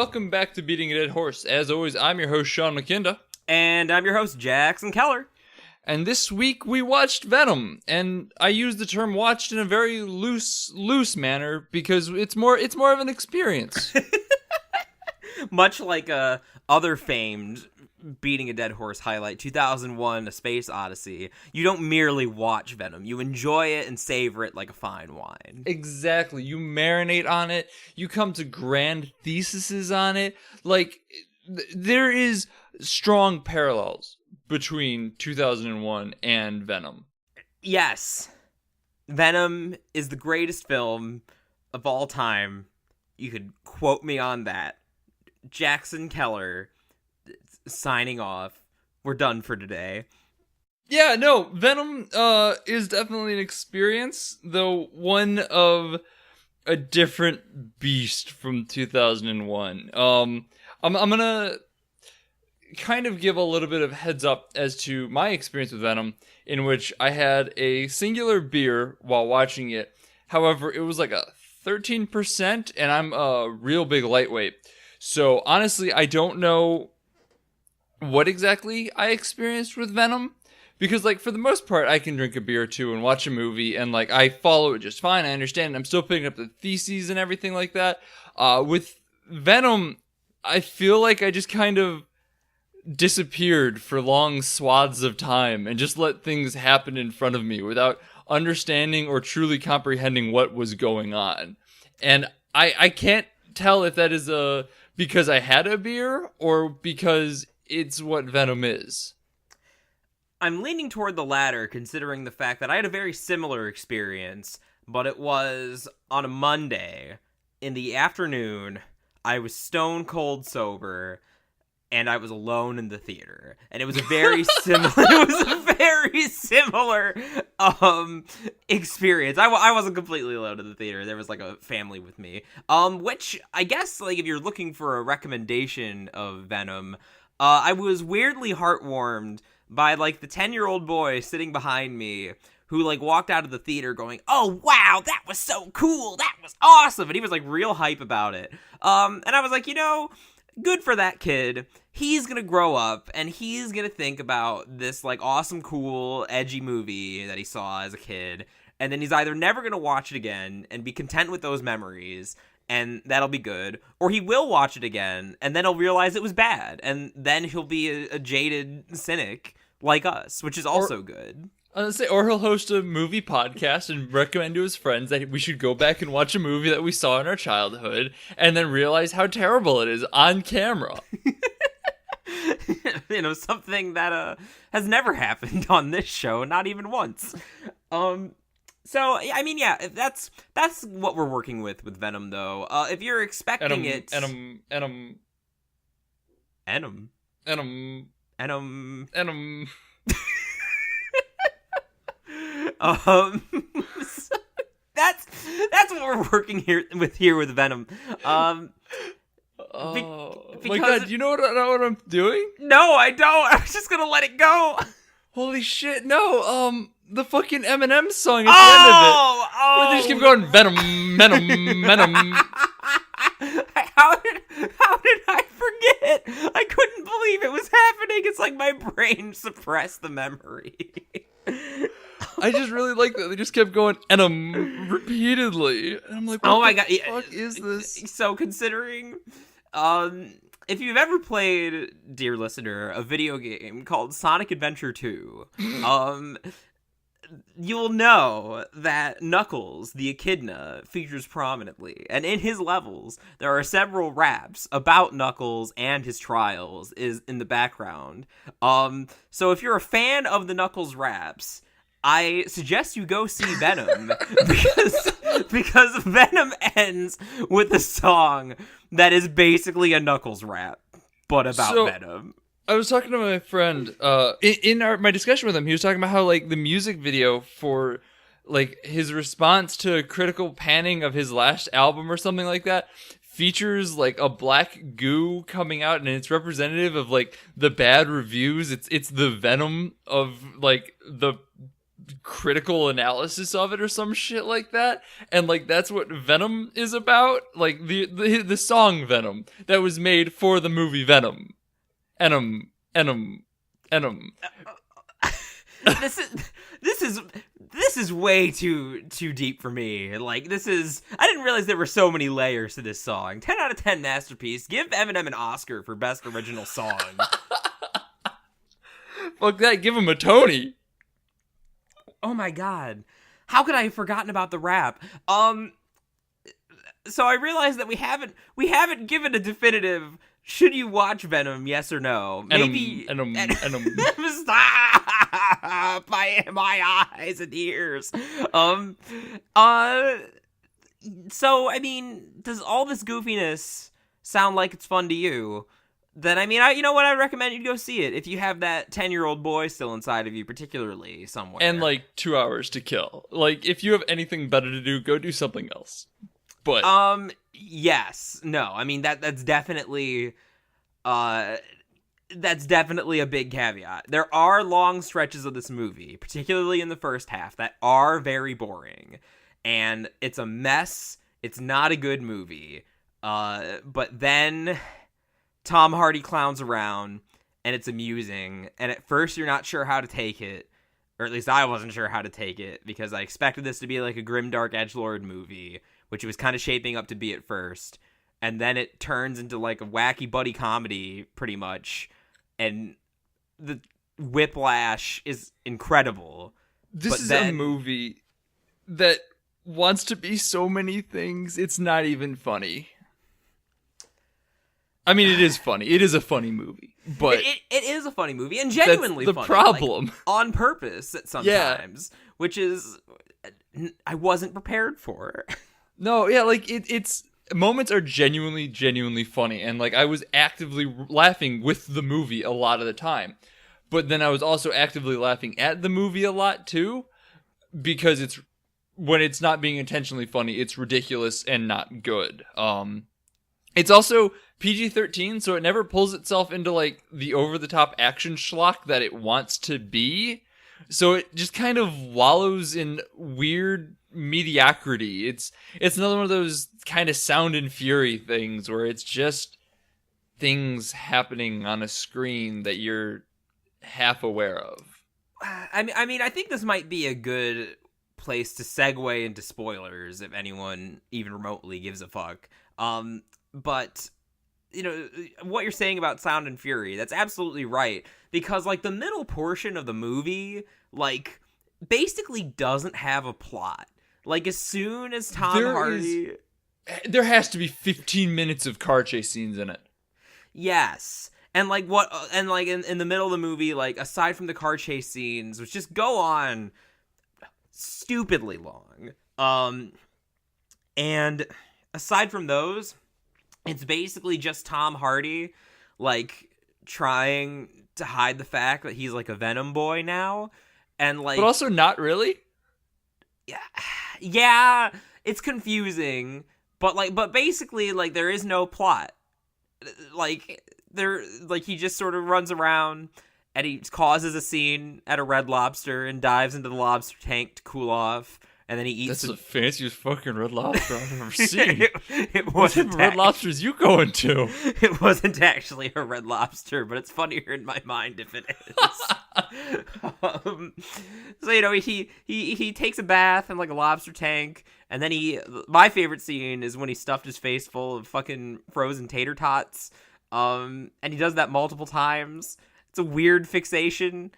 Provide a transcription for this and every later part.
welcome back to Beating a Dead Horse. As always, I'm your host, Sean McKinda. And I'm your host, Jackson Keller. And this week we watched Venom, and I use the term watched in a very loose manner because it's more of an experience. Much like other famed Beating a Dead Horse highlight, 2001: A Space Odyssey, you don't merely watch Venom, you enjoy it and savor it like a fine wine. Exactly. You marinate on it, you come to grand theses on it. Like, there is strong parallels between 2001 and Venom. Yes. Venom is the greatest film of all time. You could quote me on that. Jackson Keller signing off. We're done for today. Yeah, no, Venom is definitely an experience, though one of a different beast from 2001. I'm gonna kind of give a little bit of heads up as to my experience with Venom, in which I had a singular beer while watching it. However, it was like a 13%, and I'm a real big lightweight. So honestly, I don't know what exactly I experienced with Venom, because like for the most part, I can drink a beer or two and watch a movie, and like I follow it just fine. I understand. I'm still picking up the theses and everything like that. With Venom, I feel like I just kind of disappeared for long swaths of time and just let things happen in front of me without understanding or truly comprehending what was going on. And I can't tell if that is because I had a beer or because it's what Venom is. I'm leaning toward the latter, considering the fact that I had a very similar experience, but it was on a Monday in the afternoon. I was stone cold sober, and I was alone in the theater, and it was a very similar. It was a very similar experience. I wasn't completely alone in the theater. There was like a family with me. Which I guess like if you're looking for a recommendation of Venom, I was weirdly heartwarmed by like the 10-year-old boy sitting behind me who like walked out of the theater going, "Oh wow, that was so cool, that was awesome," and he was like real hype about it. And I was like, good for that kid. He's gonna grow up and he's gonna think about this like awesome, cool, edgy movie that he saw as a kid, and then he's either never gonna watch it again and be content with those memories, and that'll be good, or he will watch it again and then he'll realize it was bad, and then he'll be a jaded cynic like us, which is also good. Or he'll host a movie podcast and recommend to his friends that we should go back and watch a movie that we saw in our childhood and then realize how terrible it is on camera. Something that has never happened on this show, not even once. So, I mean, yeah, that's what we're working with Venom, though. If you're expecting Enom. So that's what we're working with Venom. My God, do you know what I'm doing? No, I don't. I was just gonna let it go. Holy shit, no, the fucking Eminem song at the end of it. Where they just keep going, Venom, Venom, Venom. How did I forget? I couldn't believe it was happening. It's like my brain suppressed the memory. I just really like that. They just kept going Enom repeatedly. And I'm like, what the fuck is this? So considering, if you've ever played, dear listener, a video game called Sonic Adventure 2, you'll know that Knuckles, the echidna, features prominently. And in his levels, there are several raps about Knuckles and his trials is in the background. So if you're a fan of the Knuckles raps, I suggest you go see Venom because Venom ends with a song that is basically a Knuckles rap, but about Venom. I was talking to my friend in my discussion with him. He was talking about how like the music video for like his response to critical panning of his last album or something like that features like a black goo coming out, and it's representative of like the bad reviews. It's the Venom of like the critical analysis of it or some shit like that, and like that's what Venom is about. Like the song Venom that was made for the movie Venom. Enom Enom Enom. This is way too deep for me. Like, I didn't realize there were so many layers to this song. 10 out of 10 masterpiece. Give Eminem an Oscar for best original song. Fuck that, give him a Tony. Oh my god. How could I have forgotten about the rap? So I realized that we haven't given a definitive should you watch Venom, yes or no? Maybe Enom. Stop! My eyes and ears. So I mean, does all this goofiness sound like it's fun to you? Then you know what? I recommend you go see it if you have that 10-year-old boy still inside of you, particularly somewhere. And like 2 hours to kill. Like if you have anything better to do, go do something else. But yes, no. I mean that's definitely a big caveat. There are long stretches of this movie, particularly in the first half, that are very boring, and it's a mess. It's not a good movie. But then Tom Hardy clowns around, and it's amusing. And at first, you're not sure how to take it, or at least I wasn't sure how to take it, because I expected this to be like a grimdark edgelord movie, which it was kind of shaping up to be at first. And then it turns into like a wacky buddy comedy, pretty much. And the whiplash is incredible. This is a movie that wants to be so many things, it's not even funny. I mean, it is funny. It is a funny movie. But it is a funny movie, and genuinely that's funny. the problem. Like, on purpose at sometimes, which is I wasn't prepared for. No, yeah, like it's moments are genuinely funny, and like I was actively laughing with the movie a lot of the time, but then I was also actively laughing at the movie a lot too, because when it's not being intentionally funny, it's ridiculous and not good. It's also PG-13, so it never pulls itself into like the over-the-top action schlock that it wants to be. So it just kind of wallows in weird mediocrity. It's another one of those kind of Sound and Fury things where it's just things happening on a screen that you're half aware of. I mean, I think this might be a good place to segue into spoilers if anyone even remotely gives a fuck. But you know what you're saying about Sound and Fury, that's absolutely right, because like the middle portion of the movie like basically doesn't have a plot. Like as soon as Tom Hardy, there has to be 15 minutes of car chase scenes in it. Yes. And like in the middle of the movie, like aside from the car chase scenes, which just go on stupidly long, and aside from those, it's basically just Tom Hardy like trying to hide the fact that he's like a Venom boy now, and like, but also not really. Yeah, it's confusing, but basically like there is no plot. Like he just sort of runs around and he causes a scene at a Red Lobster and dives into the lobster tank to cool off, and then he eats. That's the fanciest fucking Red Lobster I've ever seen. It wasn't. What Red Lobsters you going to? It wasn't actually a Red Lobster, but it's funnier in my mind if it is. So you know he takes a bath in like a lobster tank, and then my favorite scene is when he stuffed his face full of fucking frozen tater tots. And he does that multiple times. It's a weird fixation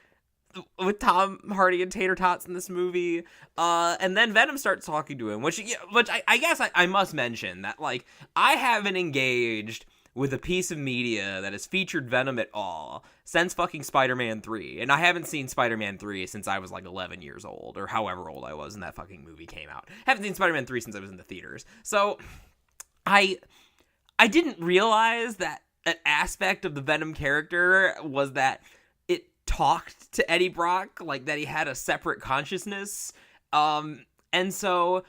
with Tom Hardy and tater tots in this movie. And then Venom starts talking to him, which I guess I must mention that like I haven't engaged with a piece of media that has featured Venom at all since fucking Spider-Man 3. And I haven't seen Spider-Man 3 since I was like 11 years old, or however old I was when that fucking movie came out. Haven't seen Spider-Man 3 since I was in the theaters. So I didn't realize that an aspect of the Venom character was that it talked to Eddie Brock, like that he had a separate consciousness. And so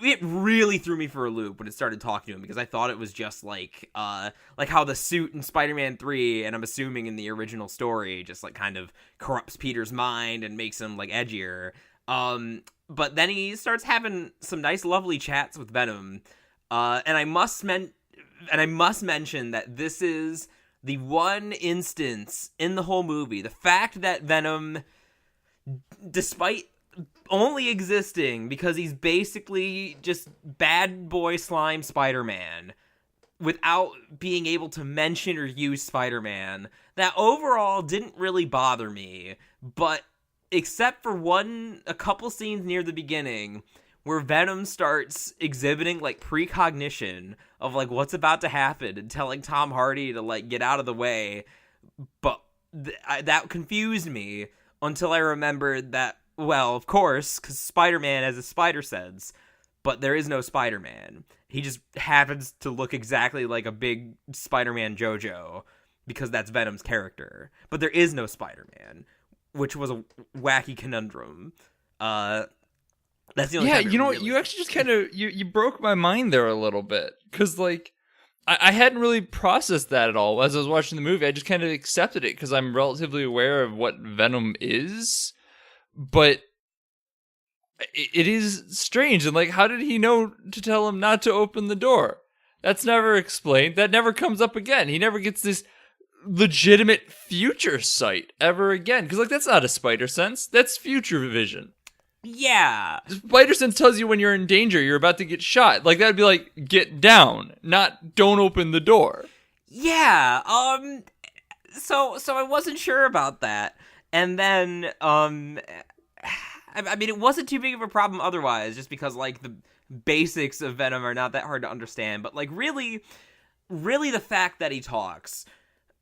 it really threw me for a loop when it started talking to him, because I thought it was just like how the suit in Spider-Man 3, and I'm assuming in the original story, just like kind of corrupts Peter's mind and makes him like edgier. But then he starts having some nice, lovely chats with Venom. And I must mention that this is the one instance in the whole movie, the fact that Venom, despite only existing because he's basically just bad boy slime Spider-Man without being able to mention or use Spider-Man, that overall didn't really bother me. But except for a couple scenes near the beginning where Venom starts exhibiting like precognition of like what's about to happen and telling Tom Hardy to like get out of the way, but that confused me until I remembered that, well, of course, because Spider-Man has a spider sense, but there is no Spider-Man. He just happens to look exactly like a big Spider-Man JoJo because that's Venom's character. But there is no Spider-Man, which was a wacky conundrum. That's the only time you actually just kind of you broke my mind there a little bit, because like I hadn't really processed that at all as I was watching the movie. I just kind of accepted it because I'm relatively aware of what Venom is. But it is strange, and like, how did he know to tell him not to open the door? That's never explained. That never comes up again. He never gets this legitimate future sight ever again, because like, that's not a spider sense. That's future vision. Yeah. Spider sense tells you when you're in danger, you're about to get shot. Like, that'd be like, get down, not don't open the door. Yeah. So I wasn't sure about that. And then, I mean, it wasn't too big of a problem otherwise, just because, like, the basics of Venom are not that hard to understand. But, like, really the fact that he talks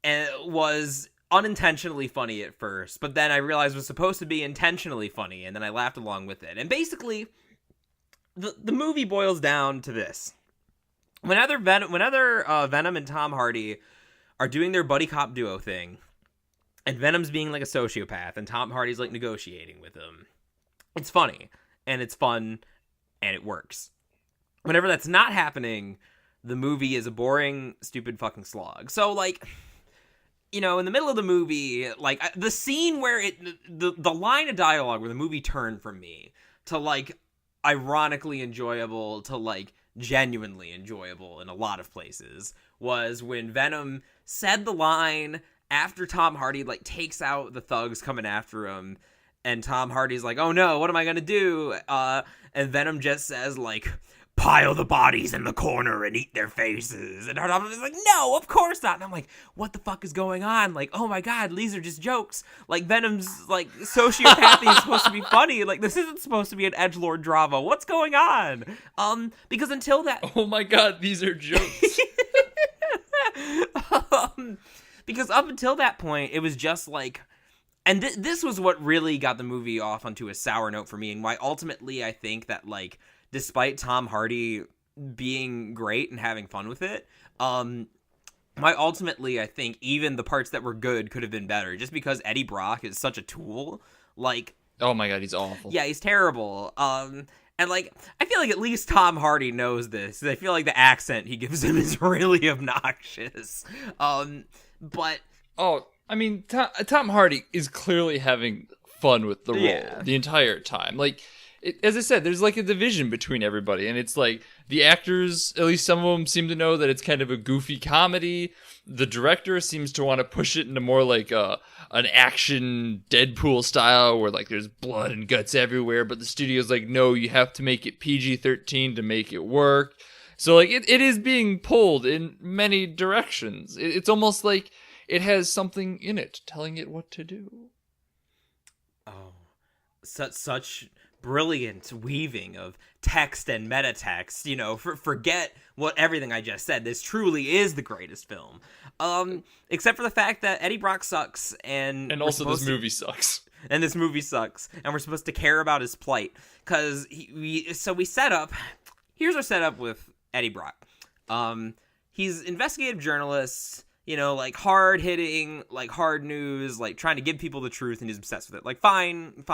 was unintentionally funny at first, but then I realized it was supposed to be intentionally funny, and then I laughed along with it. And basically, the movie boils down to this. Whenever Venom and Tom Hardy are doing their buddy cop duo thing, and Venom's being like a sociopath, and Tom Hardy's like negotiating with him, it's funny, and it's fun, and it works. Whenever that's not happening, the movie is a boring, stupid fucking slog. So, like, you know, in the middle of the movie, like, the scene where the line of dialogue where the movie turned from me to, like, ironically enjoyable to, like, genuinely enjoyable in a lot of places was when Venom said the line after Tom Hardy, like, takes out the thugs coming after him, and Tom Hardy's like, oh no, what am I gonna do? And Venom just says, like, pile the bodies in the corner and eat their faces. And Tom Hardy's like, no, of course not. And I'm like, what the fuck is going on? Like, oh my god, these are just jokes. Like, Venom's, like, sociopathy is supposed to be funny. Like, this isn't supposed to be an edgelord drama. What's going on? Because until that... Oh my god, these are jokes. Because up until that point, it was just like, and this was what really got the movie off onto a sour note for me, and why ultimately I think that, like, despite Tom Hardy being great and having fun with it, why ultimately I think even the parts that were good could have been better, just because Eddie Brock is such a tool. Like, oh my god, he's awful. Yeah, he's terrible. And, like, I feel like at least Tom Hardy knows this. I feel like the accent he gives him is really obnoxious. But... Oh, I mean, Tom Hardy is clearly having fun with the role the entire time. Like, as I said, there's, like, a division between everybody. And it's, like, the actors, at least some of them seem to know that it's kind of a goofy comedy. The director seems to want to push it into more, like, an action Deadpool style where, like, there's blood and guts everywhere. But the studio's like, no, you have to make it PG-13 to make it work. So, like, it is being pulled in many directions. It's almost like it has something in it telling it what to do. Oh, such brilliant weaving of text and metatext. You know, forget everything I just said. This truly is the greatest film. Except for the fact that Eddie Brock sucks, and also this movie sucks. And this movie sucks, and we're supposed to care about his plight because we set up. Here's our setup with Eddie Brock. He's an investigative journalist. like hard hitting, like hard news, like trying to give people the truth, and he's obsessed with it. Like fine,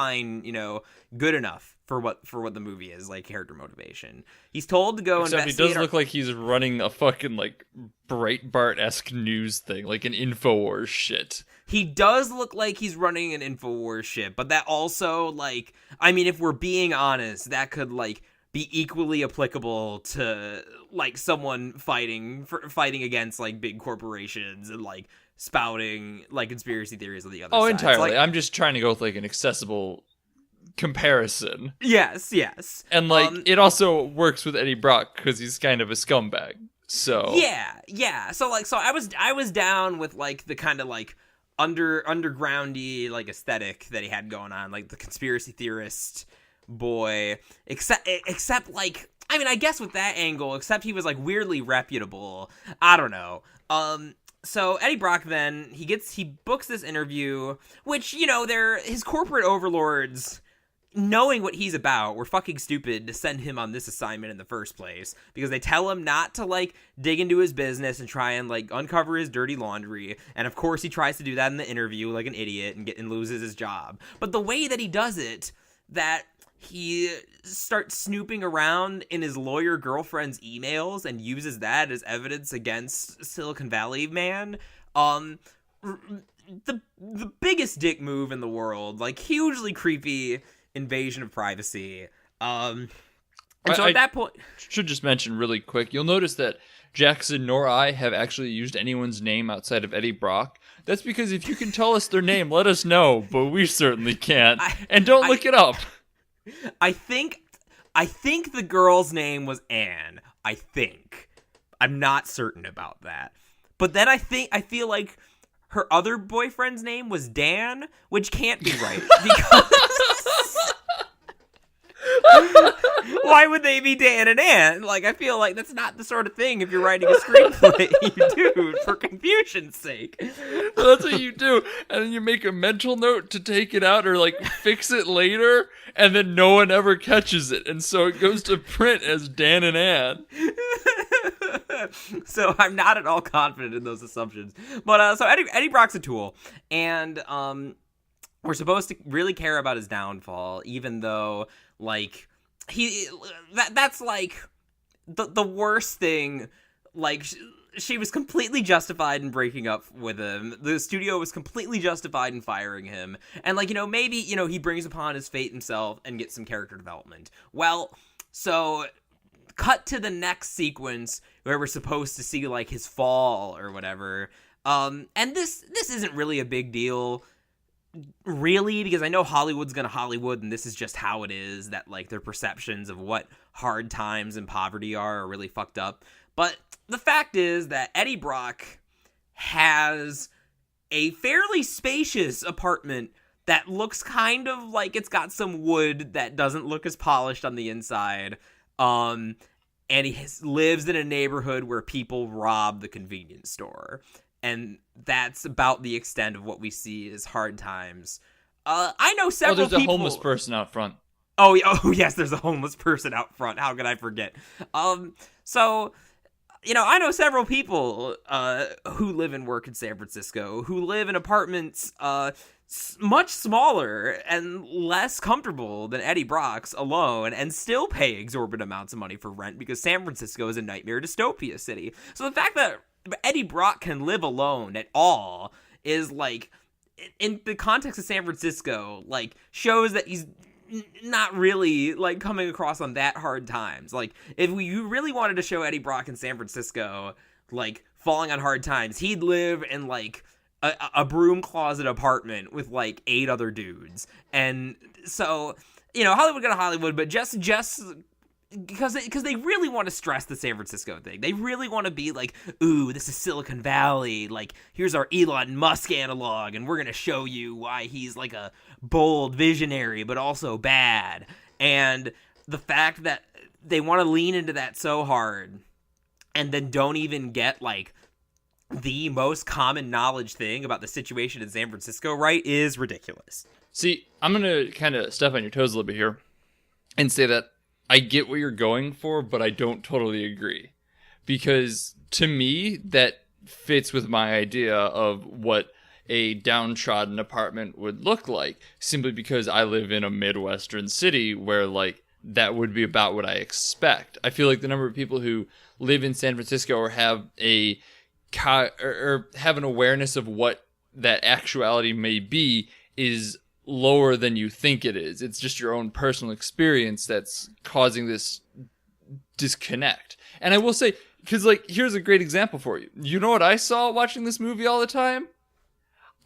good enough for what the movie is, like character motivation. He's told to go investigate. Except he does look like he's running a fucking like Breitbart-esque news thing, like an InfoWars shit. He does look like he's running an InfoWars shit, but that also, like, I mean, if we're being honest, that could, like, be equally applicable to, like, someone fighting against, like, big corporations and, like, spouting, like, conspiracy theories on the other side. Oh, entirely. Like, I'm just trying to go with, like, an accessible comparison. Yes. And, like, it also works with Eddie Brock because he's kind of a scumbag, so... Yeah. So I was down with, like, the kind of, like, undergroundy like aesthetic that he had going on, like the conspiracy theorist boy, except like, I mean, I guess with that angle, except he was like weirdly reputable. I don't know. So Eddie Brock then he books this interview, which, they're his corporate overlords, knowing what he's about, were fucking stupid to send him on this assignment in the first place, because they tell him not to, like, dig into his business and try and, like, uncover his dirty laundry, and of course he tries to do that in the interview like an idiot and loses his job. But the way that he does it, that he starts snooping around in his lawyer girlfriend's emails and uses that as evidence against Silicon Valley man, the biggest dick move in the world, like, hugely creepy invasion of privacy. And so at that point, should just mention really quick, you'll notice that Jackson nor I have actually used anyone's name outside of Eddie Brock. That's because if you can tell us their name, let us know, but we certainly can't. And don't look it up. I think the girl's name was Anne. I think. I'm not certain about that. But then I feel like her other boyfriend's name was Dan, which can't be right, because why would they be Dan and Ann? Like, I feel like that's not the sort of thing, if you're writing a screenplay, you do for confusion's sake. Well, that's what you do, and then you make a mental note to take it out or, like, fix it later, and then no one ever catches it, and so it goes to print as Dan and Ann. So I'm not at all confident in those assumptions. But so Eddie Brock's a tool, and we're supposed to really care about his downfall, even though, like, that's like the worst thing. Like, she was completely justified in breaking up with him. The studio was completely justified in firing him. And, like, maybe, he brings upon his fate himself and gets some character development. Well, so cut to the next sequence where we're supposed to see, like, his fall or whatever. And this isn't really a big deal, really, because I know Hollywood's gonna Hollywood, and this is just how it is, that, like, their perceptions of what hard times and poverty are really fucked up. But the fact is that Eddie Brock has a fairly spacious apartment that looks kind of like it's got some wood that doesn't look as polished on the inside. And he lives in a neighborhood where people rob the convenience store. And that's about the extent of what we see as hard times. I know several people... Oh, there's a homeless person out front. Oh, yes, there's a homeless person out front. How could I forget? So, I know several people who live and work in San Francisco, who live in apartments much smaller and less comfortable than Eddie Brock's alone, and still pay exorbitant amounts of money for rent, because San Francisco is a nightmare dystopia city. So the fact that Eddie Brock can live alone at all is, like, in the context of San Francisco, like, shows that he's not really, like, coming across on that hard times. Like, if you really wanted to show Eddie Brock in San Francisco, like, falling on hard times, he'd live in, like, a broom closet apartment with, like, 8 other dudes. And so, Hollywood got a Hollywood, but just because they really want to stress the San Francisco thing. They really want to be like, ooh, this is Silicon Valley. Like, here's our Elon Musk analog, and we're going to show you why he's, like, a bold visionary, but also bad. And the fact that they want to lean into that so hard, and then don't even get, like, the most common knowledge thing about the situation in San Francisco right is ridiculous. See, I'm going to kind of step on your toes a little bit here and say that I get what you're going for, but I don't totally agree. Because to me, that fits with my idea of what a downtrodden apartment would look like, simply because I live in a Midwestern city where, like, that would be about what I expect. I feel like the number of people who live in San Francisco or have or have an awareness of what that actuality may be is lower than you think it is. It's just your own personal experience that's causing this disconnect. And I will say, because, like, here's a great example for you. You know what I saw watching this movie all the time?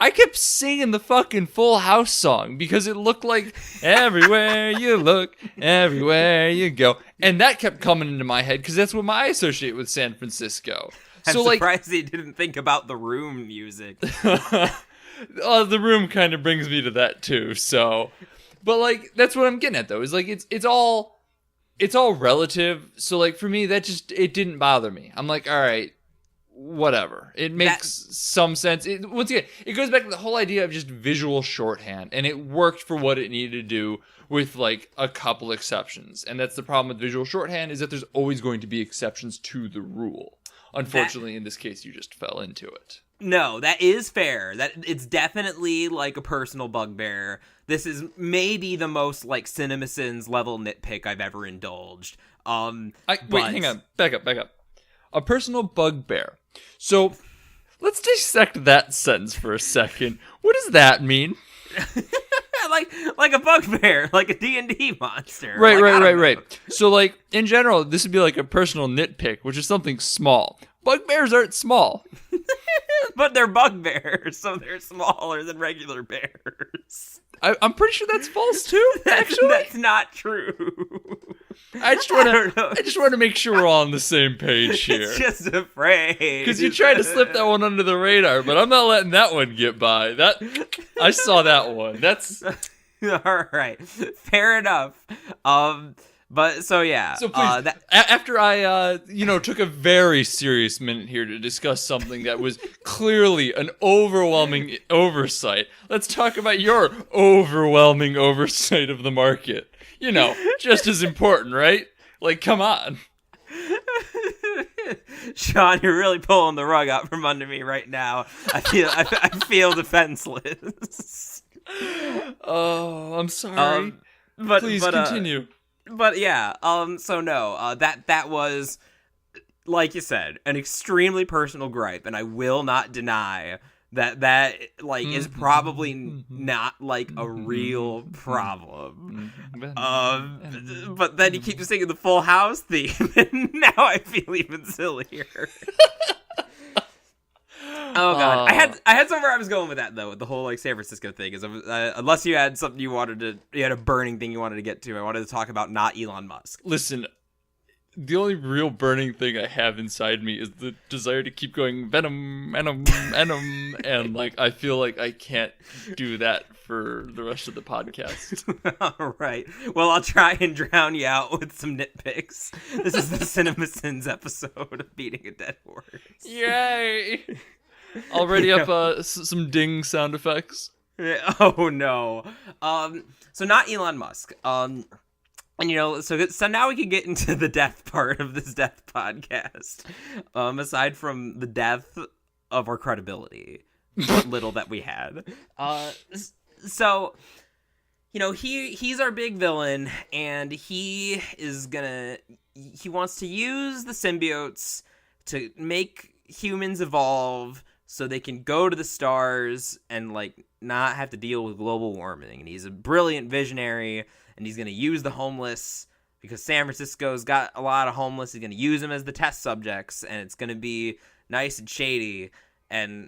I kept singing the fucking Full House song because it looked like everywhere you look, everywhere you go. And that kept coming into my head because that's what I associate with San Francisco. I'm surprised he didn't think about The Room music. The Room kind of brings me to that too. So, but, like, that's what I'm getting at though. Is like it's all relative. So, like, for me, it didn't bother me. I'm like, all right, whatever. It makes some sense. Once again, it goes back to the whole idea of just visual shorthand, and it worked for what it needed to do with, like, a couple exceptions. And that's the problem with visual shorthand, is that there's always going to be exceptions to the rule. Unfortunately, in this case, you just fell into it. No, that is fair. That it's definitely, like, a personal bugbear. This is maybe the most, like, CinemaSins level nitpick I've ever indulged. Wait, hang on. Back up. A personal bugbear. So, let's dissect that sentence for a second. What does that mean? like a bugbear, like a D&D monster. Right. So, like, in general, this would be like a personal nitpick, which is something small. Bugbears aren't small. But they're bugbears, so they're smaller than regular bears. I'm pretty sure that's false too. Actually, that's not true. I just want to make sure we're all on the same page here. It's just a phrase. Because you tried to slip that one under the radar, but I'm not letting that one get by. I saw that one. That's all right. Fair enough. But so yeah. So please, after I took a very serious minute here to discuss something that was clearly an overwhelming oversight, let's talk about your overwhelming oversight of the market. You know, just as important, right? Like, come on. Sean, you're really pulling the rug out from under me right now. I feel defenseless. Oh, I'm sorry. Please continue. But yeah, so no, that was, like you said, an extremely personal gripe, and I will not deny that is probably not, like, a real problem. But then you keep singing the Full House theme, and now I feel even sillier. Oh god, I had somewhere I was going with that though, with the whole, like, San Francisco thing. Is unless you had something you had a burning thing you wanted to get to, I wanted to talk about not Elon Musk. Listen, the only real burning thing I have inside me is the desire to keep going Venom, Enom, Enom, and, like, I feel like I can't do that for the rest of the podcast. All right. Well, I'll try and drown you out with some nitpicks. This is the CinemaSins episode of Beating a Dead Horse. Yay! Already up some ding sound effects. Oh no. So not Elon Musk. And so now we can get into the death part of this death podcast. Aside from the death of our credibility, little that we had. So, he's our big villain, and he wants to use the symbiotes to make humans evolve so they can go to the stars and, like, not have to deal with global warming. And he's a brilliant visionary, and he's going to use the homeless because San Francisco's got a lot of homeless. He's going to use them as the test subjects, and it's going to be nice and shady,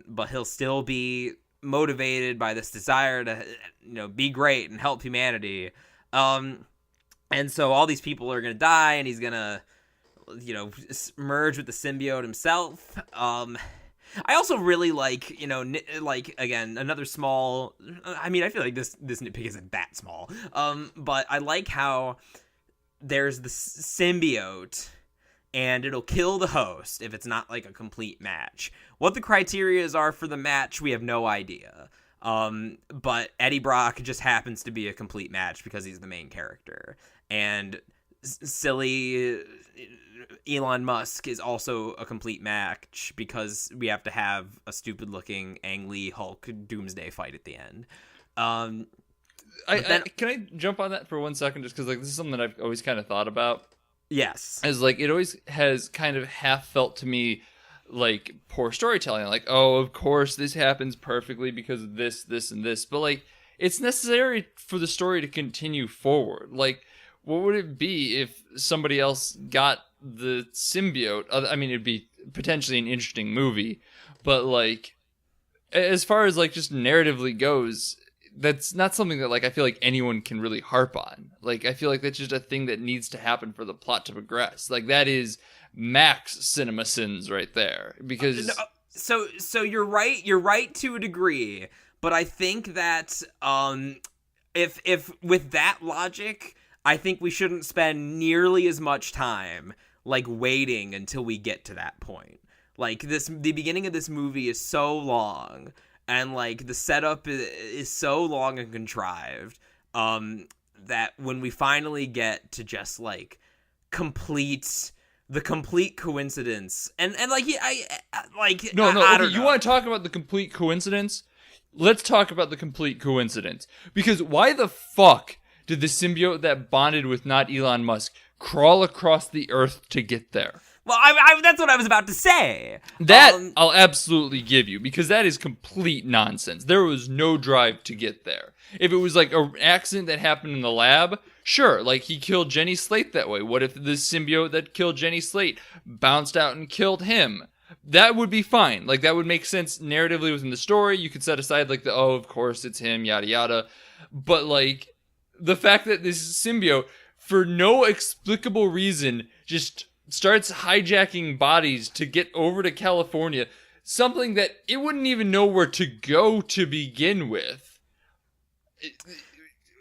but he'll still be motivated by this desire to, be great and help humanity. And so all these people are going to die, and he's going to, merge with the symbiote himself. I also really like, again, another small, I mean, I feel like this nitpick isn't that small, but I like how there's the symbiote, and it'll kill the host if it's not, like, a complete match. What the criteria are for the match, we have no idea. But Eddie Brock just happens to be a complete match because he's the main character. And silly Elon Musk is also a complete match because we have to have a stupid looking Ang Lee Hulk Doomsday fight at the end. Can I jump on that for 1 second, just because like this is something that I've always kind of thought about. Yes, as like it always has kind of half felt to me like poor storytelling. Like, oh, of course this happens perfectly because of this, this, and this. But like, it's necessary for the story to continue forward. Like, what would it be if somebody else got the symbiote? I mean, it'd be potentially an interesting movie, but like, as far as like just narratively goes, that's not something that like I feel like anyone can really harp on. Like, I feel like that's just a thing that needs to happen for the plot to progress. Like, that is max cinema sins right there. Because so you're right to a degree, but I think that if with that logic, I think we shouldn't spend nearly as much time like waiting until we get to that point. Like, the beginning of this movie is so long, and like the setup is so long and contrived, that when we finally get to just like the complete coincidence, and like I like no, I don't okay, you know. want to talk about the complete coincidence? Let's talk about the complete coincidence. Because why the fuck did the symbiote that bonded with not Elon Musk crawl across the earth to get there? Well, that's what I was about to say. That I'll absolutely give you, because that is complete nonsense. There was no drive to get there. If it was like an accident that happened in the lab, sure, like he killed Jenny Slate that way. What if the symbiote that killed Jenny Slate bounced out and killed him? That would be fine. Like, that would make sense narratively within the story. You could set aside like oh, of course it's him, yada yada. But like, the fact that this symbiote, for no explicable reason, just starts hijacking bodies to get over to California, something that it wouldn't even know where to go to begin with.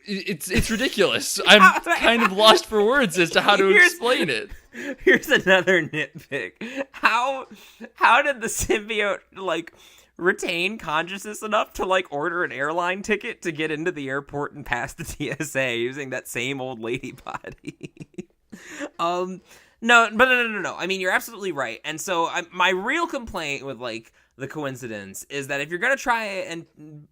It's ridiculous. I'm kind of lost for words as to how to explain it. Here's another nitpick. How did the symbiote like retain consciousness enough to like order an airline ticket to get into the airport and pass the TSA using that same old lady body? No. I mean, you're absolutely right. And so my real complaint with like the coincidence is that if you're going to try and,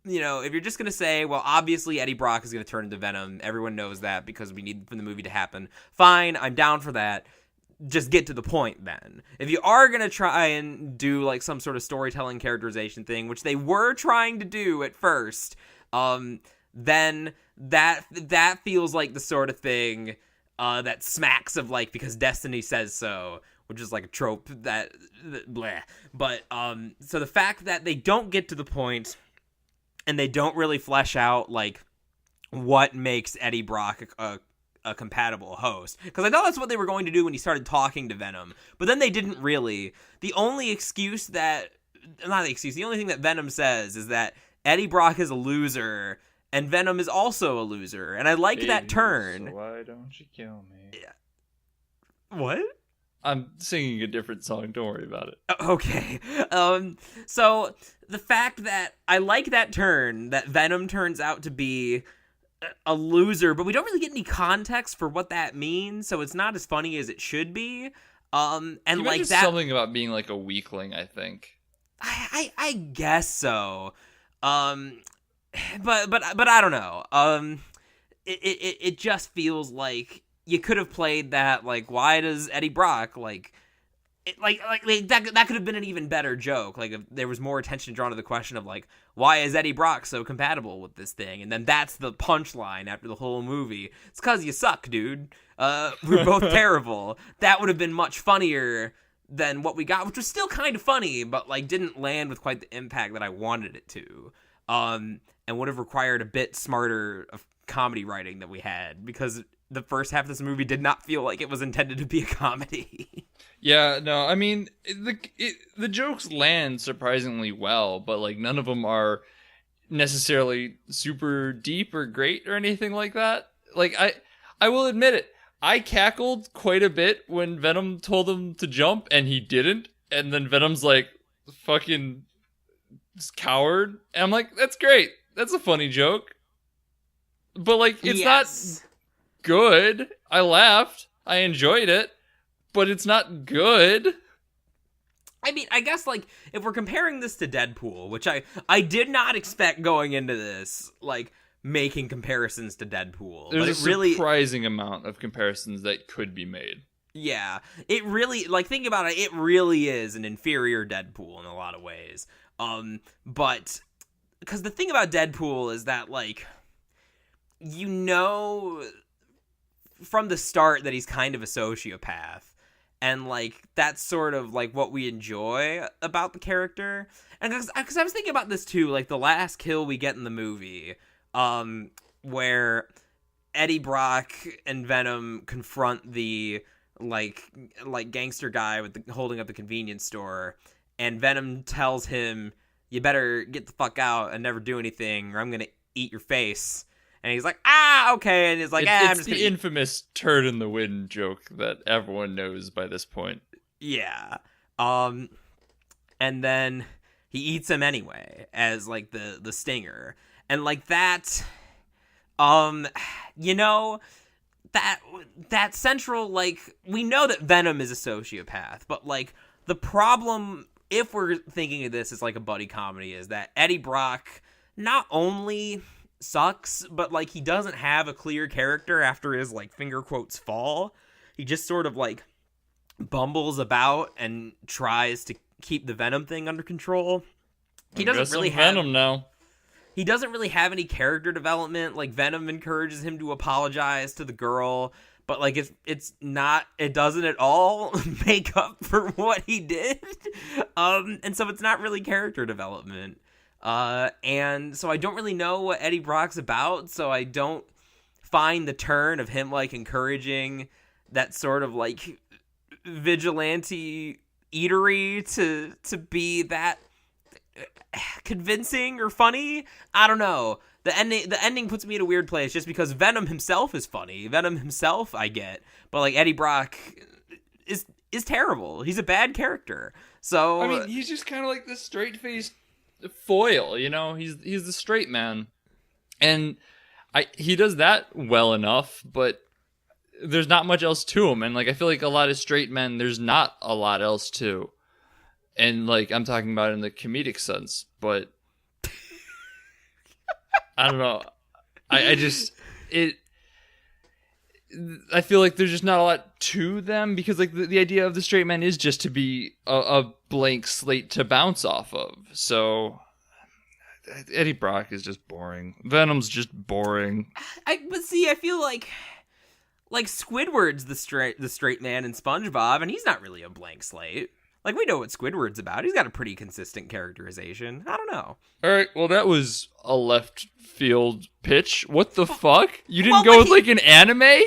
you know, if you're just going to say, well, obviously Eddie Brock is going to turn into Venom. Everyone knows that because we need for the movie to happen. Fine. I'm down for that. Just get to the point then. If you are going to try and do like some sort of storytelling characterization thing, which they were trying to do at first, then that feels like the sort of thing that smacks of like because destiny says so, which is like a trope that bleh. But so the fact that they don't get to the point and they don't really flesh out like what makes Eddie Brock a compatible host, because I thought that's what they were going to do when he started talking to Venom, but then they didn't really. The only thing that Venom says is that Eddie Brock is a loser and Venom is also a loser, and I like that turn. So why don't you kill me? Yeah. What? I'm singing a different song. Don't worry about it. Okay. So the fact that I like that turn, that Venom turns out to be a loser, but we don't really get any context for what that means, so it's not as funny as it should be. And you like that, something about being like a weakling, I think. I guess so. But I don't know. It just feels like you could have played that like, why does Eddie Brock like that could have been an even better joke. Like, if there was more attention drawn to the question of like, why is Eddie Brock so compatible with this thing? And then that's the punchline after the whole movie. It's because you suck, dude. We're both terrible. That would have been much funnier than what we got, which was still kind of funny, but like didn't land with quite the impact that I wanted it to. And would have required a bit smarter of comedy writing that we had, because the first half of this movie did not feel like it was intended to be a comedy. Yeah, no, I mean, the jokes land surprisingly well, but like none of them are necessarily super deep or great or anything like that. Like, I will admit it, I cackled quite a bit when Venom told him to jump and he didn't, and then Venom's like, fucking coward, and I'm like, that's great, that's a funny joke, but like, it's not good. I laughed. I enjoyed it, but it's not good. I mean, I guess, like, if we're comparing this to Deadpool, which I did not expect going into this, like, making comparisons to Deadpool. There's but a surprising amount of comparisons that could be made. Yeah, it really, like, think about it, it really is an inferior Deadpool in a lot of ways. But, because the thing about Deadpool is that, like, you know from the start that he's kind of a sociopath. And, like, that's sort of, like, what we enjoy about the character. And because I was thinking about this, too, like, the last kill we get in the movie, where Eddie Brock and Venom confront the, like gangster guy with holding up the convenience store, and Venom tells him, you better get the fuck out and never do anything, or I'm gonna eat your face. And he's like, okay. And he's like, it's the infamous turd in the wind joke that everyone knows by this point. Yeah. And then he eats him anyway as, like, the stinger. And, like, that, you know, that central, like, we know that Venom is a sociopath, but, like, the problem, if we're thinking of this as, like, a buddy comedy, is that Eddie Brock not only sucks, but, like, he doesn't have a clear character after his, like, finger quotes fall. He just sort of, like, bumbles about and tries to keep the Venom thing under control. He doesn't really have Venom now. He doesn't really have any character development. Like, Venom encourages him to apologize to the girl, but, like, it doesn't at all make up for what he did. And so it's not really character development. And so I don't really know what Eddie Brock's about, so I don't find the turn of him, like, encouraging that sort of, like, vigilante eatery to be that convincing or funny. I don't know. The ending puts me in a weird place just because Venom himself is funny. Venom himself I get, but, like, Eddie Brock is terrible. He's a bad character. So I mean, he's just kind of like this straight-faced foil, you know? He's the straight man. And he does that well enough, but there's not much else to him. And, like, I feel like a lot of straight men, there's not a lot else to. And, like, I'm talking about in the comedic sense, but I don't know. I feel like there's just not a lot to them because, like, the idea of the straight man is just to be a blank slate to bounce off of. So Eddie Brock is just boring. Venom's just boring. But see, I feel like Squidward's the straight man in SpongeBob, and he's not really a blank slate. Like, we know what Squidward's about. He's got a pretty consistent characterization. I don't know. All right, well, that was a left field pitch. What the fuck? You didn't go with, like, an anime?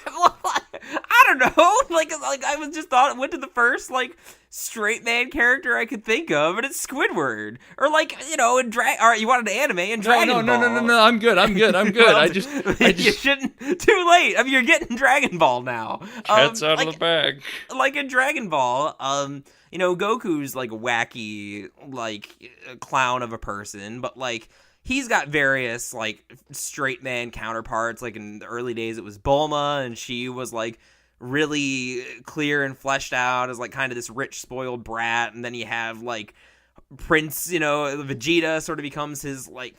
Well, I don't know. Like I was just went to the first, like, straight man character I could think of, and it's Squidward. Or, like, you know, in all right, you wanted an anime in Dragon Ball. No. I'm good. Well, I just you shouldn't. Too late. I mean, you're getting Dragon Ball now. Cat's out of the bag. Like in Dragon Ball, you know, Goku's, like, a wacky, like, clown of a person, but, like, he's got various, like, straight man counterparts. Like, in the early days, it was Bulma, and she was, like, really clear and fleshed out as, like, kind of this rich, spoiled brat. And then you have, like, Prince, you know, Vegeta sort of becomes his, like,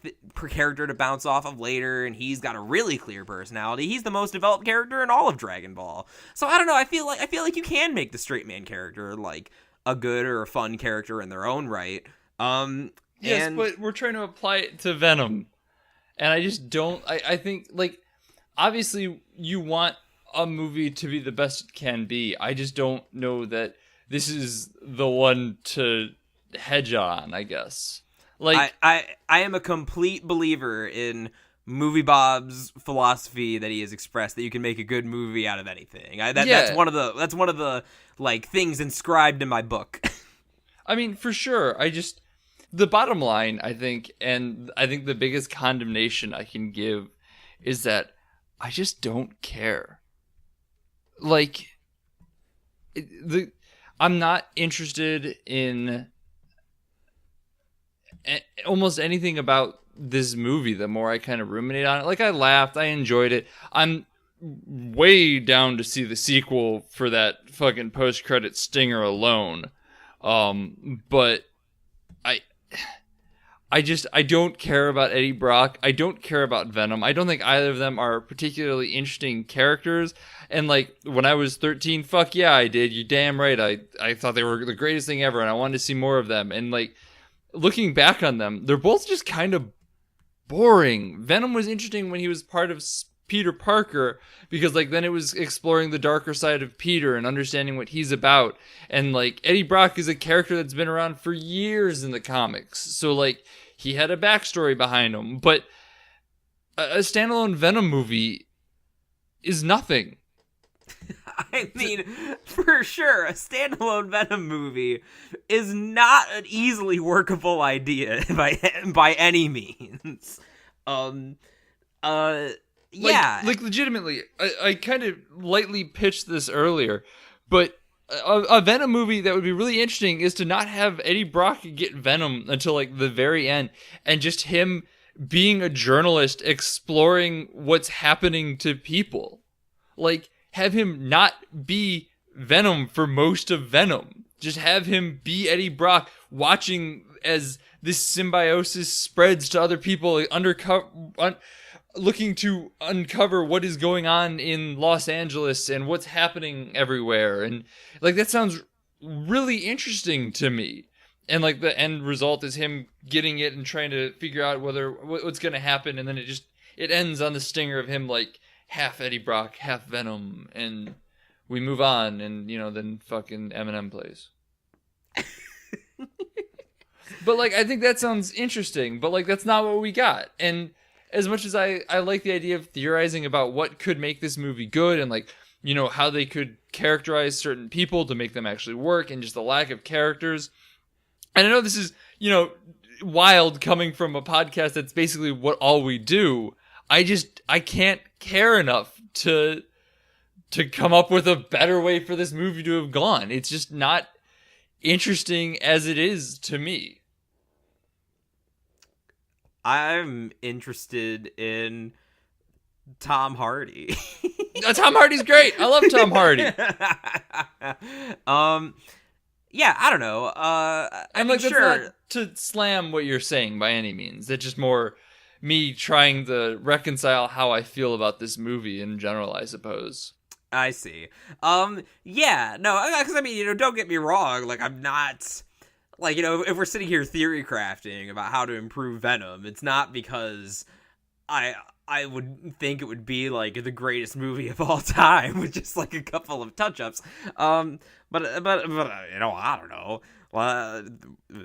character to bounce off of later, and he's got a really clear personality. He's the most developed character in all of Dragon Ball. So, I don't know, I feel like you can make the straight man character, like, a good or a fun character in their own right. Yes, but we're trying to apply it to Venom. And I just don't... I think, like, obviously you want a movie to be the best it can be. I just don't know that this is the one to hedge on, I guess. Like, I am a complete believer in Movie Bob's philosophy that he has expressed, that you can make a good movie out of anything. That's one of the like, things inscribed in my book. I mean, for sure. The bottom line, I think, and I think the biggest condemnation I can give is that I just don't care. Like, I'm not interested in almost anything about this movie the more I kind of ruminate on it. Like, I laughed, I enjoyed it. I'm way down to see the sequel for that fucking post-credit stinger alone. But I I don't care about Eddie Brock. I don't care about Venom. I don't think either of them are particularly interesting characters. And like when I was 13, fuck yeah, I did. You're damn right. I thought they were the greatest thing ever, and I wanted to see more of them. And like looking back on them, they're both just kind of boring. Venom was interesting when he was part of Peter Parker, because like then it was exploring the darker side of Peter and understanding what he's about. And like Eddie Brock is a character that's been around for years in the comics, so like he had a backstory behind him. But a standalone Venom movie is nothing. I mean, for sure, a standalone Venom movie is not an easily workable idea by any means. Yeah. Like legitimately, I kind of lightly pitched this earlier, but a Venom movie that would be really interesting is to not have Eddie Brock get Venom until like the very end, and just him being a journalist exploring what's happening to people. Like, have him not be Venom for most of Venom. Just have him be Eddie Brock watching as this symbiosis spreads to other people, looking to uncover what is going on in Los Angeles and what's happening everywhere. And like that sounds really interesting to me. And like the end result is him getting it and trying to figure out what's going to happen, and then it ends on the stinger of him like half Eddie Brock, half Venom, and we move on, and then fucking Eminem plays. But like I think that sounds interesting, but like that's not what we got. And as much as I like the idea of theorizing about what could make this movie good, and like, how they could characterize certain people to make them actually work, and just the lack of characters. And I know this is, wild coming from a podcast that's basically what all we do. I can't care enough to come up with a better way for this movie to have gone. It's just not interesting as it is to me. I'm interested in Tom Hardy. Tom Hardy's great. I love Tom Hardy. Yeah, I don't know. I'm like, sure. That's not to slam what you're saying by any means. It's just more me trying to reconcile how I feel about this movie in general, I suppose. I see. Yeah, no, because I mean, don't get me wrong. Like, I'm not. Like, if we're sitting here theory crafting about how to improve Venom, it's not because I would think it would be like the greatest movie of all time with just like a couple of touch-ups. But I don't know.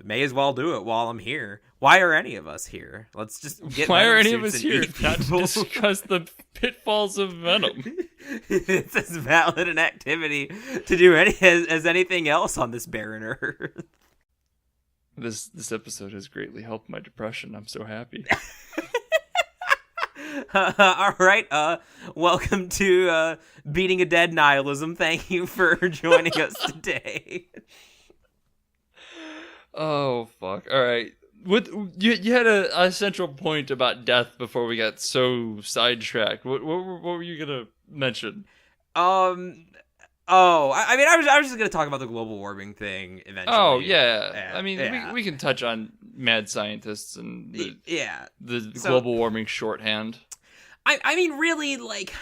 May as well do it while I'm here. Why are any of us here? Let's just get. Why Venom are any of us suits here? and eat Not to people. discuss the pitfalls of Venom. It's as valid an activity to do as anything else on this barren earth. This episode has greatly helped my depression. I'm so happy. All right. Welcome to Beating a Dead Nihilism. Thank you for joining us today. Oh fuck! All right. What you had a central point about death before we got so sidetracked. What were you gonna mention? Oh, I mean, I was just gonna talk about the global warming thing eventually. Oh yeah. I mean, we can touch on mad scientists and the global warming shorthand. I mean, really, like,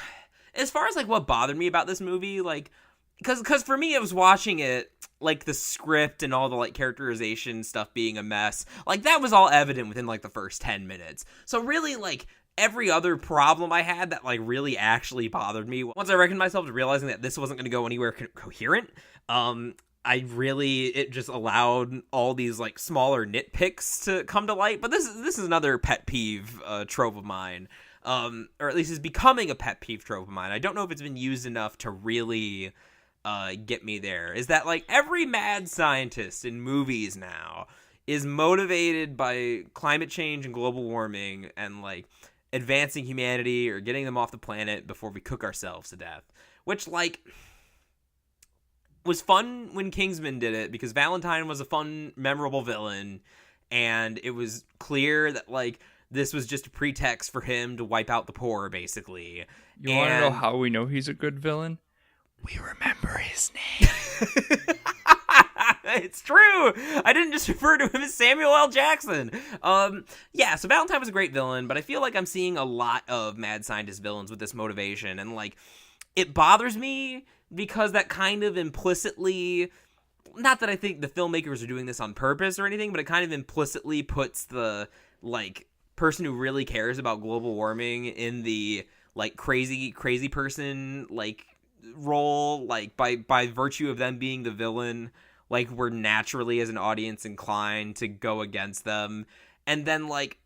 as far as like what bothered me about this movie, like, because for me, it was watching it, like the script and all the like characterization stuff being a mess. Like that was all evident within like the first 10 minutes. So really, like, every other problem I had that like really actually bothered me, once I reckoned myself to realizing that this wasn't going to go anywhere coherent, it just allowed all these like smaller nitpicks to come to light. But this is another pet peeve trope of mine, or at least is becoming a pet peeve trope of mine. I don't know if it's been used enough to really get me there. Is that like every mad scientist in movies now is motivated by climate change and global warming and like advancing humanity or getting them off the planet before we cook ourselves to death, which like was fun when Kingsman did it because Valentine was a fun, memorable villain, and it was clear that like this was just a pretext for him to wipe out the poor, basically. You want to know how we know he's a good villain? We remember his name. It's true. I didn't just refer to him as Samuel L. Jackson. Yeah, so Valentine was a great villain, but I feel like I'm seeing a lot of mad scientist villains with this motivation, and like, it bothers me because that kind of implicitly, not that I think the filmmakers are doing this on purpose or anything, but it kind of implicitly puts the like person who really cares about global warming in the like crazy person like role, like by virtue of them being the villain. Like, we're naturally, as an audience, inclined to go against them. And then, like,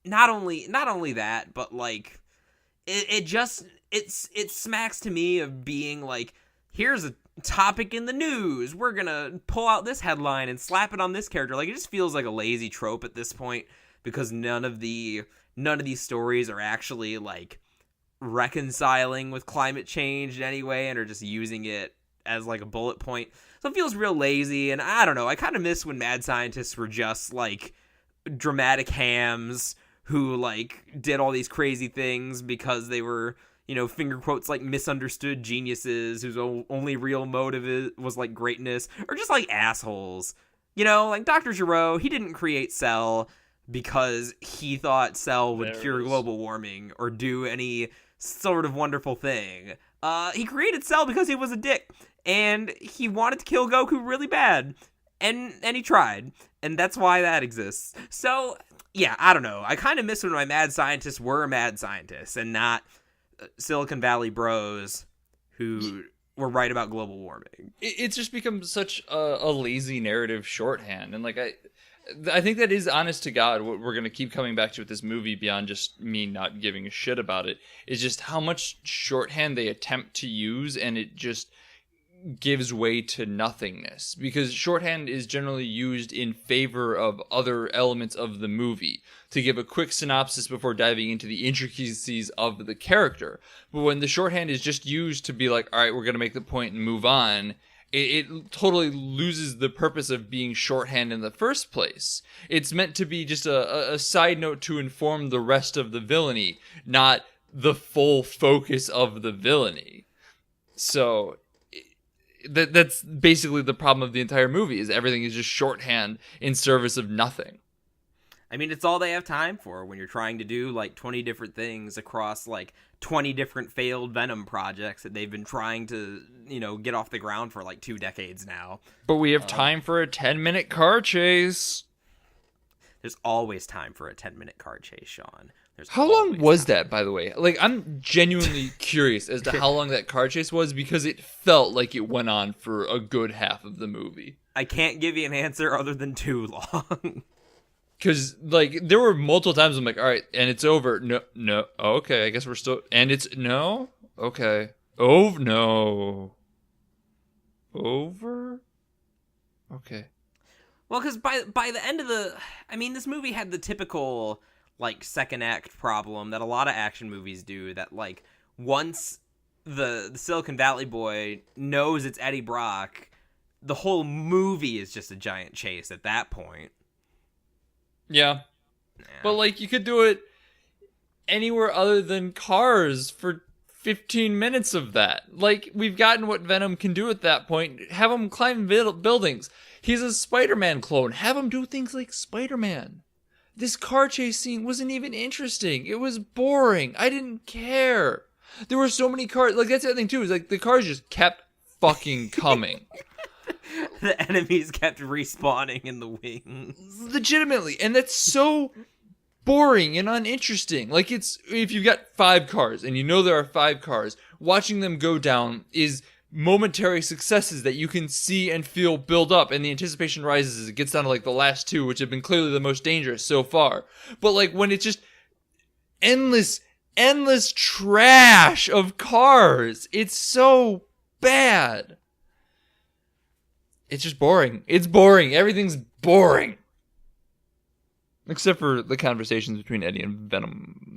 not only that, but, like, it smacks to me of being, like, here's a topic in the news. We're gonna pull out this headline and slap it on this character. Like, it just feels like a lazy trope at this point, because none of these stories are actually, like, reconciling with climate change in any way and are just using it as, like, a bullet point. So it feels real lazy, and I don't know, I kind of miss when mad scientists were just, like, dramatic hams who, like, did all these crazy things because they were, you know, finger quotes, like, misunderstood geniuses whose only real motive was, like, greatness, or just, like, assholes. You know, like, Dr. Giro, he didn't create Cell because he thought Cell would cure global warming or do any sort of wonderful thing. He created Cell because he was a dick. And he wanted to kill Goku really bad. And he tried. And that's why that exists. So, yeah, I don't know. I kind of miss when my mad scientists were mad scientists and not Silicon Valley bros who were right about global warming. It's just become such a lazy narrative shorthand. And, like, I think that is, honest to God, what we're going to keep coming back to with this movie, beyond just me not giving a shit about it, is just how much shorthand they attempt to use, and it just gives way to nothingness, because shorthand is generally used in favor of other elements of the movie to give a quick synopsis before diving into the intricacies of the character. But when the shorthand is just used to be like, all right, we're going to make the point and move on, it totally loses the purpose of being shorthand in the first place. It's meant to be just a side note to inform the rest of the villainy, not the full focus of the villainy. So that's basically the problem of the entire movie, is everything is just shorthand in service of nothing. I mean, it's all they have time for when you're trying to do, like, 20 different things across, like, 20 different failed Venom projects that they've been trying to, you know, get off the ground for, like, 2 decades now. But we have time for a 10-minute car chase. There's always time for a 10-minute car chase, Sean. How long was that, by the way? Like, I'm genuinely curious as to how long that car chase was, because it felt like it went on for a good half of the movie. I can't give you an answer other than too long. Because, like, there were multiple times I'm like, all right, and it's over. No. Oh, okay, I guess we're still... And it's... No? Okay. Oh, no. Over? Okay. Well, because by the end of the... I mean, this movie had the typical, like, second act problem that a lot of action movies do, that, like, once the Silicon Valley boy knows it's Eddie Brock, the whole movie is just a giant chase at that point. Yeah. But, like, you could do it anywhere other than cars for 15 minutes of that. Like, we've gotten what Venom can do at that point. Have him climb buildings. He's a Spider-Man clone. Have him do things like Spider-Man. This car chase scene wasn't even interesting. It was boring. I didn't care. There were so many cars. Like, that's the other thing, too, is, like, the cars just kept fucking coming. The enemies kept respawning in the wings. Legitimately. And that's so boring and uninteresting. Like, it's, if you've got 5 cars and you know there are 5 cars, watching them go down is momentary successes that you can see and feel build up, and the anticipation rises as it gets down to, like, the last 2, which have been clearly the most dangerous so far. But, like, when it's just endless trash of cars, it's so bad. It's just boring. It's boring. Everything's boring. Except for the conversations between Eddie and Venom.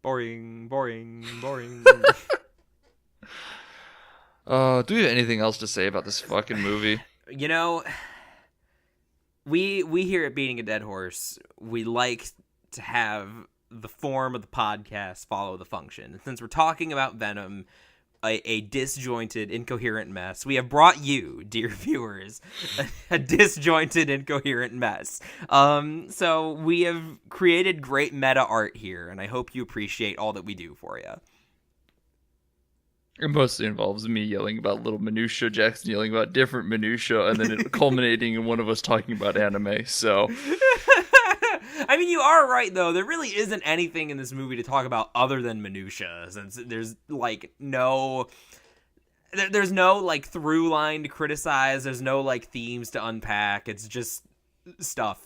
Boring. Do we have anything else to say about this fucking movie? You know, we here at Beating a Dead Horse, we like to have the form of the podcast follow the function. And since we're talking about Venom, a disjointed, incoherent mess, we have brought you, dear viewers, a disjointed, incoherent mess. So we have created great meta art here, and I hope you appreciate all that we do for you. It mostly involves me yelling about little minutia, Jackson yelling about different minutia, and then it culminating in one of us talking about anime, so... I mean, you are right, though. There really isn't anything in this movie to talk about other than minutia, since there's, like, no... There's no, like, through line to criticize. There's no, like, themes to unpack. It's just stuff.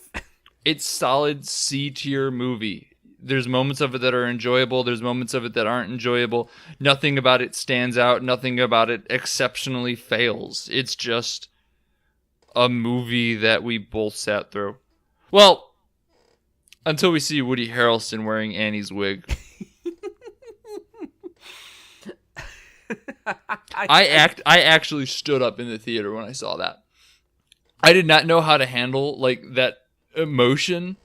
It's solid C-tier movie. There's moments of it that are enjoyable. There's moments of it that aren't enjoyable. Nothing about it stands out. Nothing about it exceptionally fails. It's just a movie that we both sat through. Well, until we see Woody Harrelson wearing Annie's wig. I actually stood up in the theater when I saw that. I did not know how to handle like that emotion.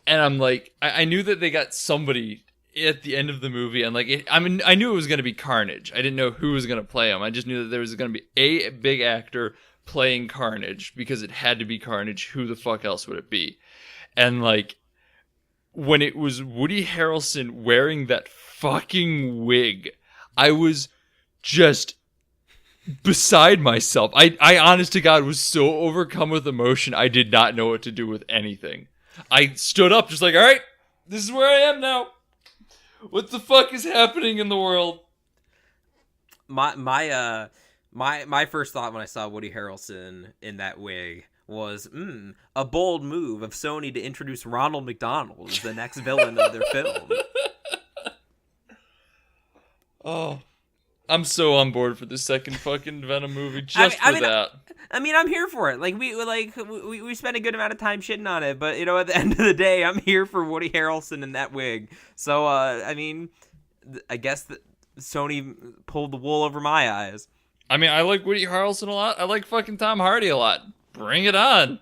And I'm like, I knew that they got somebody at the end of the movie, and like, I knew it was going to be Carnage. I didn't know who was going to play him. I just knew that there was going to be a big actor playing Carnage because it had to be Carnage. Who the fuck else would it be? And like, when it was Woody Harrelson wearing that fucking wig, I was just beside myself. I honest to God was so overcome with emotion, I did not know what to do with anything. I stood up just like, all right, this is where I am now. What the fuck is happening in the world? My first thought when I saw Woody Harrelson in that wig was, a bold move of Sony to introduce Ronald McDonald as the next villain of their film. Oh, I'm so on board for the second fucking Venom movie just for that. I mean, I'm here for it. Like we spent a good amount of time shitting on it, but you know, at the end of the day, I'm here for Woody Harrelson in that wig. So, I mean, I guess that Sony pulled the wool over my eyes. I mean, I like Woody Harrelson a lot. I like fucking Tom Hardy a lot. Bring it on.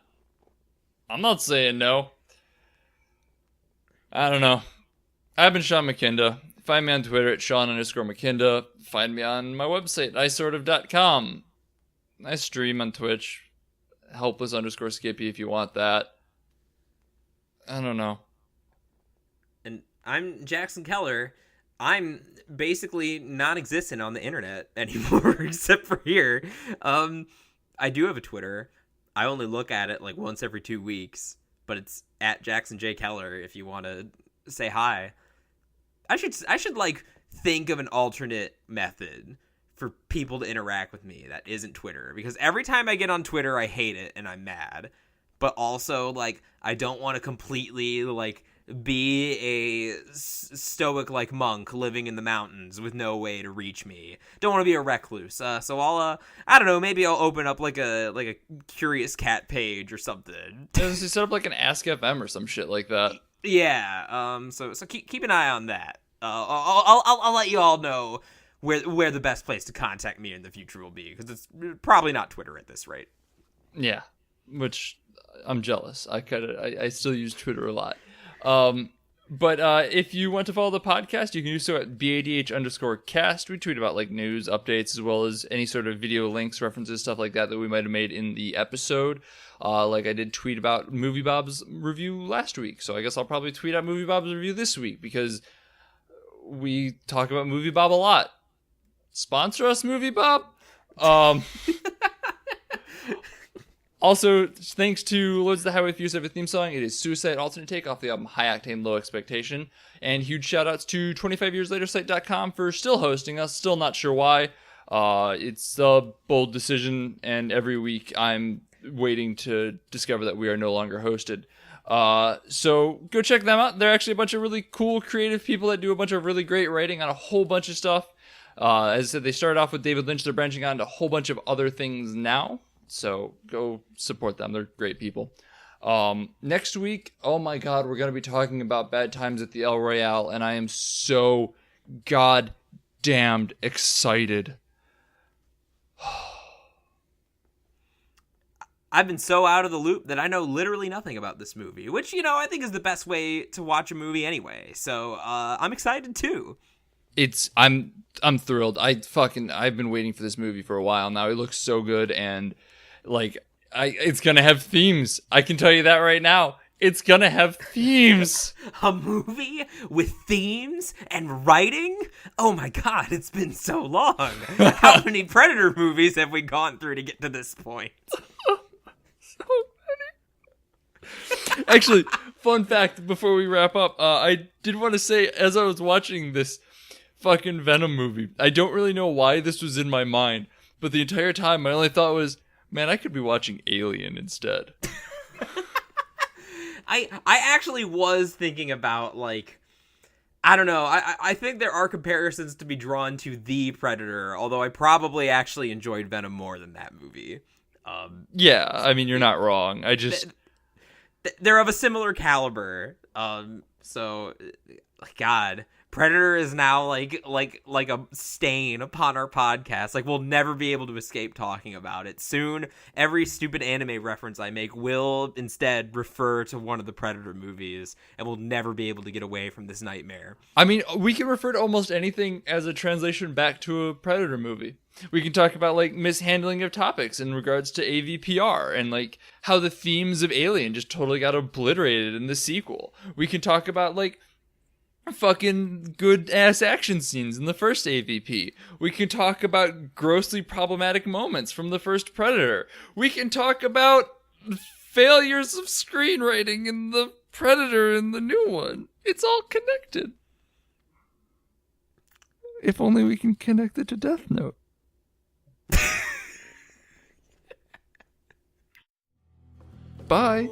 I'm not saying no. I don't know. I've been Sean McKinda. Find me on Twitter at Sean_McKinda. Find me on my website, isortof.com. I stream on Twitch. Helpless_Skippy if you want that. I don't know. And I'm Jackson Keller. I'm basically non-existent on the internet anymore, except for here. I do have a Twitter. I only look at it like once every 2 weeks, but it's at Jackson J. Keller if you want to say hi. I should like think of an alternate method for people to interact with me that isn't Twitter, because every time I get on Twitter I hate it and I'm mad, but also like I don't want to completely like be a stoic like monk living in the mountains with no way to reach me. Don't want to be a recluse. So I'll I don't know, maybe I'll open up like a Curious Cat page or something. Yeah, so set up like an Ask FM or some shit like that. Yeah. So keep an eye on that. I'll let you all know where the best place to contact me in the future will be, because it's probably not Twitter at this rate. Yeah, which I'm jealous. I still use Twitter a lot. But if you want to follow the podcast, you can do so at BADH_cast. We tweet about like news, updates, as well as any sort of video links, references, stuff like that we might have made in the episode. Like I did tweet about Movie Bob's review last week, so I guess I'll probably tweet out Movie Bob's review this week, because we talk about Movie Bob a lot. Sponsor us, Movie Bob. Also, thanks to Loads of the Highway for use of a theme song. It is Suicide Alternate Take off the album High Octane Low Expectation. And huge shout outs to 25yearslatersite.com for still hosting us. Still not sure why. It's a bold decision, and every week I'm waiting to discover that we are no longer hosted. So go check them out. They're actually a bunch of really cool, creative people that do a bunch of really great writing on a whole bunch of stuff. As I said, they started off with David Lynch. They're branching out into a whole bunch of other things now. So go support them. They're great people. Next week, oh my God, we're going to be talking about Bad Times at the El Royale, and I am so goddamned excited. I've been so out of the loop that I know literally nothing about this movie, which, I think is the best way to watch a movie anyway. So I'm excited too. I'm thrilled. I've been waiting for this movie for a while now. It looks so good, and it's gonna have themes. I can tell you that right now. It's gonna have themes. A movie with themes and writing? Oh my god, it's been so long. How many Predator movies have we gone through to get to this point? So many. Actually, fun fact before we wrap up, I did want to say, as I was watching this fucking Venom movie, I don't really know why this was in my mind, but the entire time my only thought was, man, I could be watching Alien instead. I actually was thinking about, I don't know, I think there are comparisons to be drawn to The Predator, although I probably actually enjoyed Venom more than that movie. Yeah, I mean, you're not wrong. They're of a similar caliber. So, God, Predator is now like a stain upon our podcast. We'll never be able to escape talking about it. Soon, every stupid anime reference I make will instead refer to one of the Predator movies, and we'll never be able to get away from this nightmare. I mean, we can refer to almost anything as a translation back to a Predator movie. We can talk about mishandling of topics in regards to AVPR and how the themes of Alien just totally got obliterated in the sequel. We can talk about fucking good ass action scenes in the first AVP. We can talk about grossly problematic moments from the first Predator. We can talk about failures of screenwriting in the Predator and the new one. It's all connected. If only we can connect it to Death Note. Bye.